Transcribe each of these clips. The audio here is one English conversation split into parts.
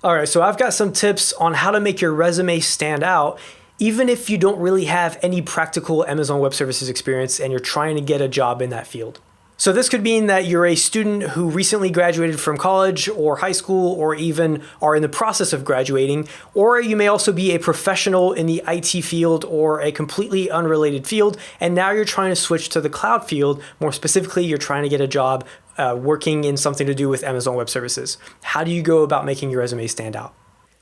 All right, so I've got some tips on how to make your resume stand out, even if you don't really have any practical Amazon Web Services experience and you're trying to get a job in that field. So this could mean that you're a student who recently graduated from college or high school, or even are in the process of graduating, or you may also be a professional in the IT field or a completely unrelated field, and now you're trying to switch to the cloud field. More specifically, you're trying to get a job working in something to do with Amazon Web Services. How do you go about making your resume stand out?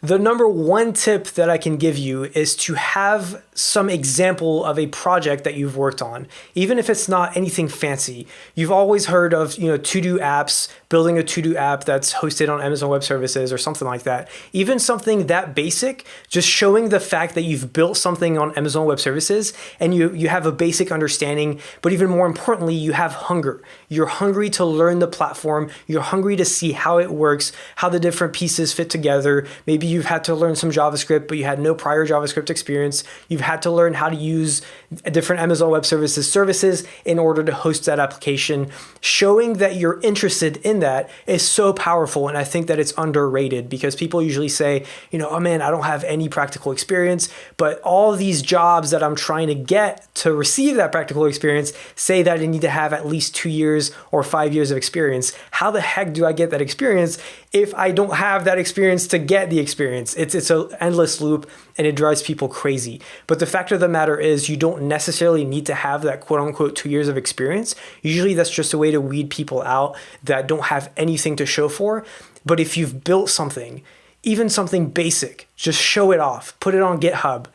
The number one tip that I can give you is to have some example of a project that you've worked on, even if it's not anything fancy. You've always heard of, to-do apps, building a to-do app that's hosted on Amazon Web Services or something like that. Even something that basic, just showing the fact that you've built something on Amazon Web Services and you have a basic understanding, but even more importantly, you have hunger. You're hungry to learn the platform. You're hungry to see how it works, how the different pieces fit together. Maybe you've had to learn some JavaScript, but you had no prior JavaScript experience. You've had to learn how to use different Amazon Web services in order to host that application. Showing that you're interested in that is so powerful, and I think that it's underrated because people usually say, oh man, I don't have any practical experience, but all these jobs that I'm trying to get to receive that practical experience say that I need to have at least 2 years or 5 years of experience. How the heck do I get that experience if I don't have that experience to get the experience? It's an endless loop, and it drives people crazy. But the fact of the matter is, you don't necessarily need to have that quote unquote 2 years of experience. Usually that's just a way to weed people out that don't have anything to show for. But if you've built something, even something basic, just show it off, put it on GitHub,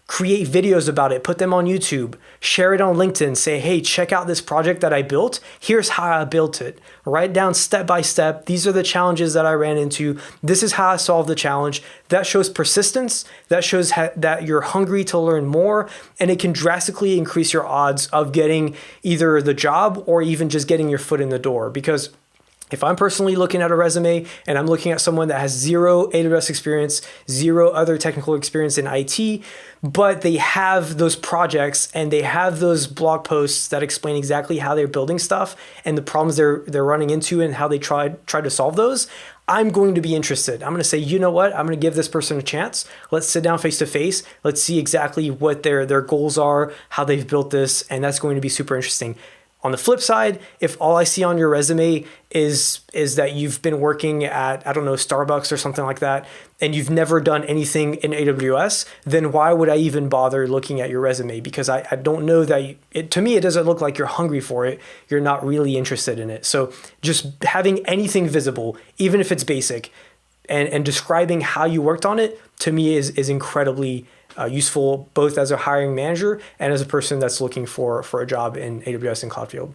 create videos about it, put them on YouTube, share it on LinkedIn, say, hey, check out this project that I built. Here's how I built it. Write down step by step. These are the challenges that I ran into. This is how I solved the challenge. That shows persistence. That shows that you're hungry to learn more, and it can drastically increase your odds of getting either the job or even just getting your foot in the door. Because if I'm personally looking at a resume and I'm looking at someone that has zero AWS experience, zero other technical experience in IT, but they have those projects and they have those blog posts that explain exactly how they're building stuff and the problems they're running into and how they try to solve those, I'm going to be interested. I'm going to say, you know what? I'm going to give this person a chance. Let's sit down face to face. Let's see exactly what their goals are, how they've built this, and that's going to be super interesting. On the flip side, if all I see on your resume is that you've been working at, Starbucks or something like that, and you've never done anything in AWS, then why would I even bother looking at your resume? Because I don't know that, to me, it doesn't look like you're hungry for it. You're not really interested in it. So just having anything visible, even if it's basic, and describing how you worked on it, to me is incredibly useful, both as a hiring manager and as a person that's looking for a job in AWS and cloud field.